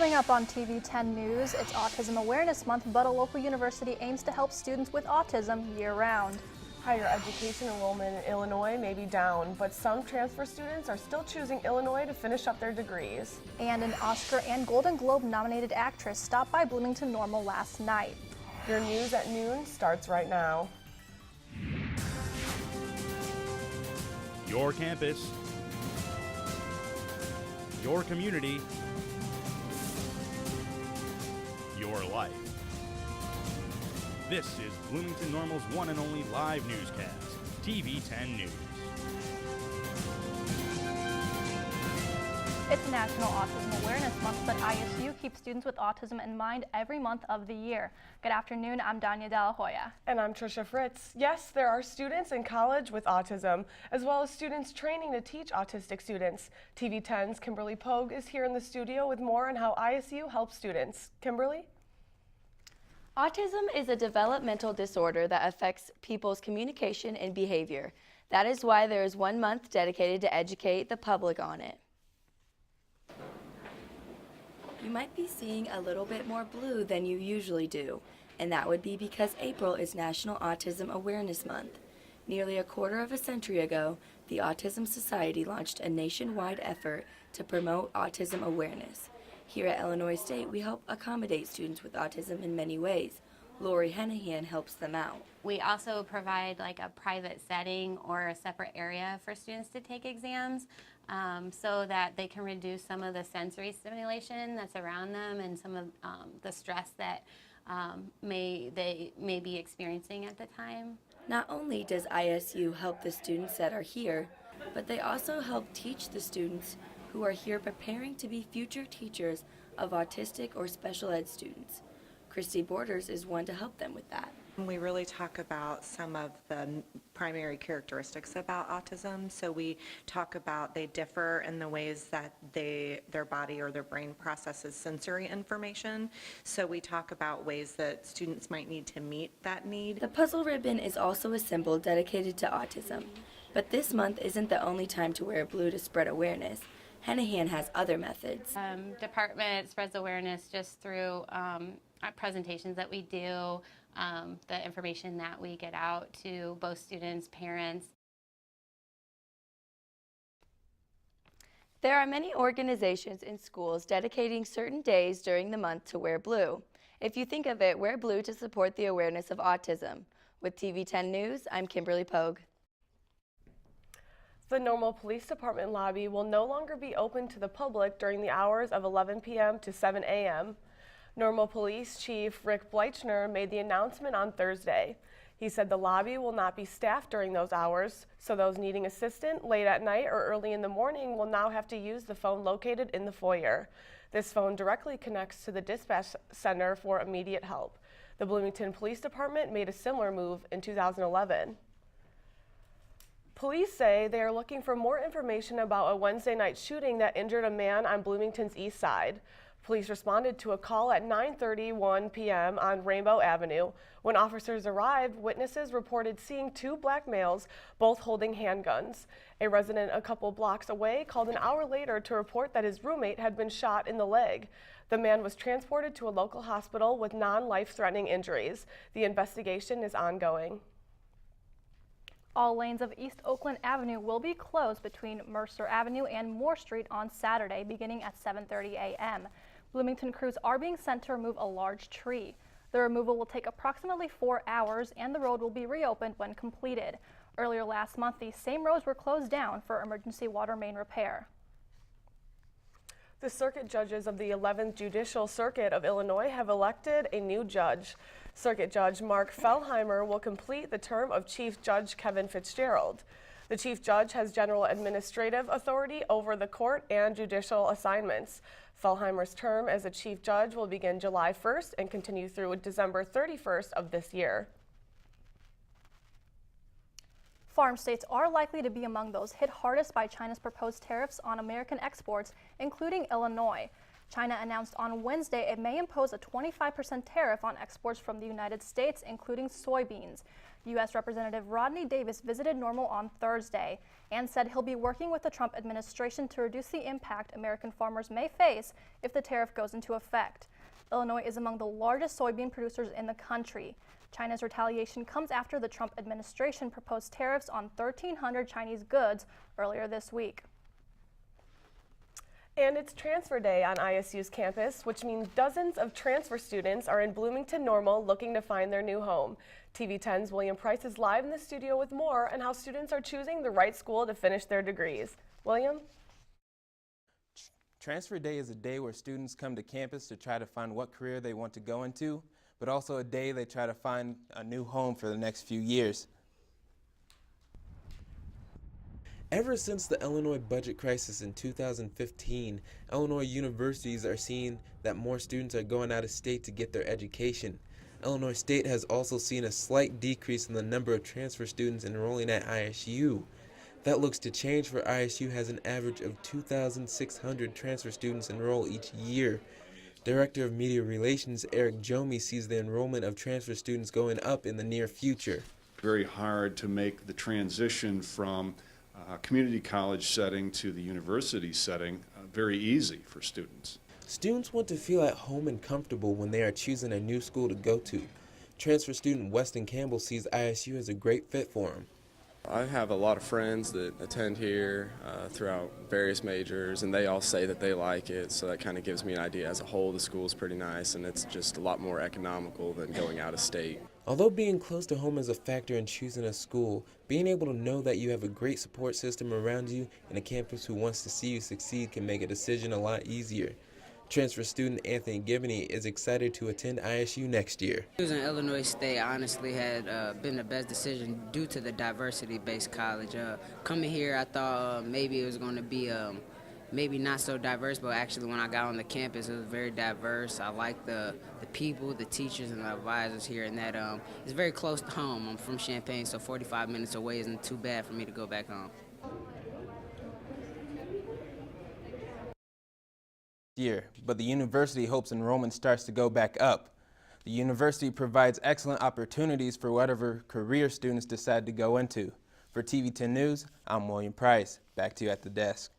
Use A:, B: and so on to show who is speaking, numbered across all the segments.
A: Coming up on TV 10 News, it's Autism Awareness Month, but a local university aims to help students with autism year-round.
B: Higher education enrollment in Illinois may be down, but some transfer students are still choosing Illinois to finish up their degrees.
A: And an Oscar and Golden Globe nominated actress stopped by Bloomington Normal last night.
B: Your news at noon starts right now.
C: Your campus, your community, your life. This is Bloomington Normal's one and only live newscast, TV 10 News.
A: It's National Autism Awareness Month, but ISU keeps students with autism in mind every month of the year. Good afternoon, I'm Danya De La Hoya.
B: And I'm Trisha Fritz. Yes, there are students in college with autism, as well as students training to teach autistic students. TV 10's Kimberly Pogue is here in the studio with more on how ISU helps students. Kimberly?
D: Autism is a developmental disorder that affects people's communication and behavior. That is why there is 1 month dedicated to educate the public on it. You might be seeing a little bit more blue than you usually do, and that would be because April is National Autism Awareness Month. Nearly a quarter of a century ago, the Autism Society launched a nationwide effort to promote autism awareness. Here at Illinois State, we help accommodate students with autism in many ways. Lori Hennihan helps them out.
E: We also provide like a private setting or a separate area for students to take exams so that they can reduce some of the sensory stimulation that's around them and some of the stress that they may be experiencing at the time.
D: Not only does ISU help the students that are here, but they also help teach the students who are here preparing to be future teachers of autistic or special ed students. Christy Borders is one to help them with that.
F: We really talk about some of the primary characteristics about autism. So we talk about they differ in the ways that their body or their brain processes sensory information. So we talk about ways that students might need to meet that need.
D: The puzzle ribbon is also a symbol dedicated to autism. But this month isn't the only time to wear blue to spread awareness. Hennihan has other methods.
E: Department spreads awareness just through presentations that we do, the information that we get out to both students, parents.
D: There are many organizations in schools dedicating certain days during the month to wear blue. If you think of it, wear blue to support the awareness of autism. With TV 10 News, I'm Kimberly Pogue.
B: The Normal Police Department lobby will no longer be open to the public during the hours of 11 p.m. to 7 a.m. Normal Police Chief Rick Bleichner made the announcement on Thursday. He said the lobby will not be staffed during those hours, so those needing assistance late at night or early in the morning will now have to use the phone located in the foyer. This phone directly connects to the dispatch center for immediate help. The Bloomington Police Department made a similar move in 2011. Police say they are looking for more information about a Wednesday night shooting that injured a man on Bloomington's east side. Police responded to a call at 9:31 p.m. on Rainbow Avenue. When officers arrived, witnesses reported seeing two black males, both holding handguns. A resident a couple blocks away called an hour later to report that his roommate had been shot in the leg. The man was transported to a local hospital with non-life-threatening injuries. The investigation is ongoing.
A: All lanes of East Oakland Avenue will be closed between Mercer Avenue and Moore Street on Saturday beginning at 7:30 a.m. Bloomington crews are being sent to remove a large tree. The removal will take approximately 4 hours and the road will be reopened when completed. Earlier last month, these same roads were closed down for emergency water main repair.
B: The circuit judges of the 11th Judicial Circuit of Illinois have elected a new judge. Circuit Judge Mark Fellheimer will complete the term of Chief Judge Kevin Fitzgerald. The Chief Judge has general administrative authority over the court and judicial assignments. Fellheimer's term as a Chief Judge will begin July 1st and continue through December 31st of this year.
A: Farm states are likely to be among those hit hardest by China's proposed tariffs on American exports, including Illinois. China announced on Wednesday it may impose a 25% tariff on exports from the United States, including soybeans. U.S. Representative Rodney Davis visited Normal on Thursday and said he'll be working with the Trump administration to reduce the impact American farmers may face if the tariff goes into effect. Illinois is among the largest soybean producers in the country. China's retaliation comes after the Trump administration proposed tariffs on 1,300 Chinese goods earlier this week.
B: And it's transfer day on ISU's campus, which means dozens of transfer students are in Bloomington Normal looking to find their new home. TV 10's William Price is live in the studio with more on how students are choosing the right school to finish their degrees. William?
G: Transfer Day is a day where students come to campus to try to find what career they want to go into, but also a day they try to find a new home for the next few years. Ever since the Illinois budget crisis in 2015, Illinois universities are seeing that more students are going out of state to get their education. Illinois State has also seen a slight decrease in the number of transfer students enrolling at ISU. That looks to change, for ISU has an average of 2,600 transfer students enroll each year. Director of Media Relations Eric Jomey sees the enrollment of transfer students going up in the near future.
H: Very hard to make the transition from community college setting to the university setting very easy for students.
G: Students want to feel at home and comfortable when they are choosing a new school to go to. Transfer student Weston Campbell sees ISU as a great fit for him.
I: I have a lot of friends that attend here throughout various majors, and they all say that they like it, so that kind of gives me an idea. As a whole, the school is pretty nice, and it's just a lot more economical than going out of state.
G: Although being close to home is a factor in choosing a school, being able to know that you have a great support system around you and a campus who wants to see you succeed can make a decision a lot easier. Transfer student Anthony Gibney is excited to attend ISU next year.
J: Choosing Illinois State honestly had been the best decision due to the diversity-based college. Coming here, I thought maybe it was going to be maybe not so diverse, but actually when I got on the campus, it was very diverse. I like the people, the teachers, and the advisors here, and that it's very close to home. I'm from Champaign, so 45 minutes away isn't too bad for me to go back home.
G: Year, but the university hopes enrollment starts to go back up. The university provides excellent opportunities for whatever career students decide to go into. For TV 10 News, I'm William Price. Back to you at the desk.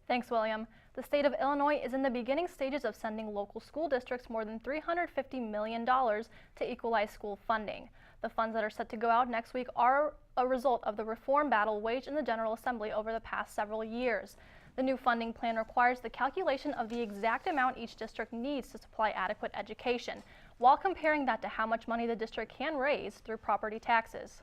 A: Thanks, William. The state of Illinois is in the beginning stages of sending local school districts more than $350 million to equalize school funding. The funds that are set to go out next week are a result of the reform battle waged in the General Assembly over the past several years. The new funding plan requires the calculation of the exact amount each district needs to supply adequate education, while comparing that to how much money the district can raise through property taxes.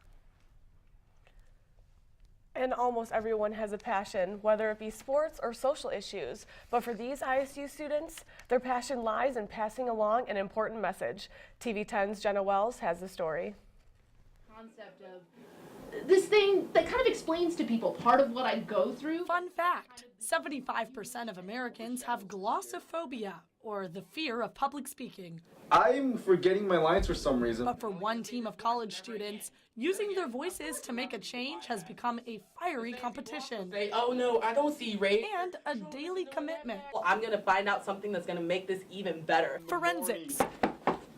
B: And almost everyone has a passion, whether it be sports or social issues. But for these ISU students, their passion lies in passing along an important message. TV 10's Jenna Wells has the story.
K: Concept of this thing that kind of explains to people part of what I go through.
L: Fun fact, 75% of Americans have glossophobia, or the fear of public speaking.
M: I'm forgetting my lines for some reason.
L: But for one team of college students, using their voices to make a change has become a fiery competition.
N: Say, oh no, I don't see race.
L: And a daily commitment.
N: Well, I'm gonna find out something that's gonna make this even better.
L: Forensics,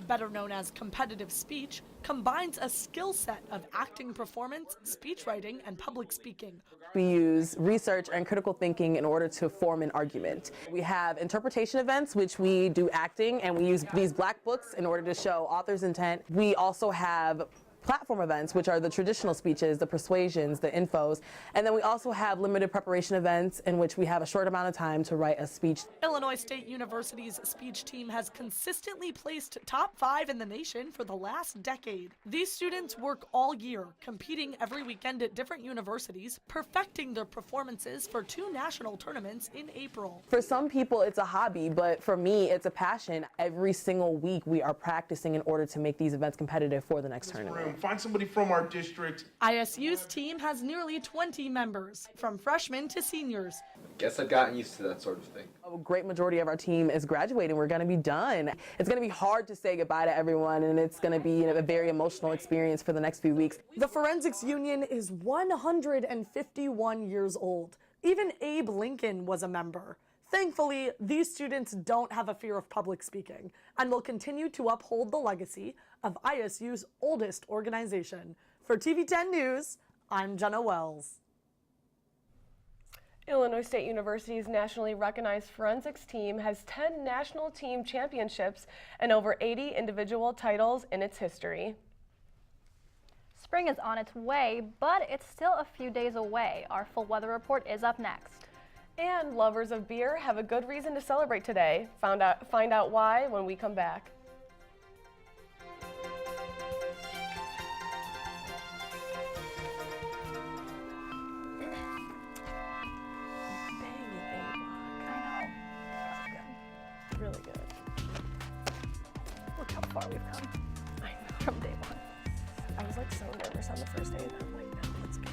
L: better known as competitive speech, combines a skill set of acting performance, speech writing, and public speaking.
O: We use research and critical thinking in order to form an argument. We have interpretation events, which we do acting, and we use these black books in order to show author's intent. We also have platform events, which are the traditional speeches, the persuasions, the infos, and then we also have limited preparation events in which we have a short amount of time to write a speech.
L: Illinois State University's speech team has consistently placed top 5 in the nation for the last decade. These students work all year, competing every weekend at different universities, perfecting their performances for 2 national tournaments in April.
O: For some people, it's a hobby, but for me, it's a passion. Every single week, we are practicing in order to make these events competitive for the next tournament.
M: Find somebody from our district.
L: ISU's team has nearly 20 members, from freshmen to seniors.
M: Guess I've gotten used to that sort of thing.
O: A great majority of our team is graduating. We're going to be done. It's going to be hard to say goodbye to everyone, and it's going to be a very emotional experience for the next few weeks.
L: The Forensics Union is 151 years old. Even Abe Lincoln was a member. Thankfully, these students don't have a fear of public speaking and will continue to uphold the legacy of ISU's oldest organization. For TV10 News, I'm Jenna Wells.
B: Illinois State University's nationally recognized forensics team has 10 national team championships and over 80 individual titles in its history.
A: Spring is on its way, but it's still a few days away. Our full weather report is up next.
B: And lovers of beer have a good reason to celebrate today. Find out why when we come back.
A: Really good. Look how far we've come. I know. From day one.
B: I was like so nervous on the first day, and I'm like, no, let's go.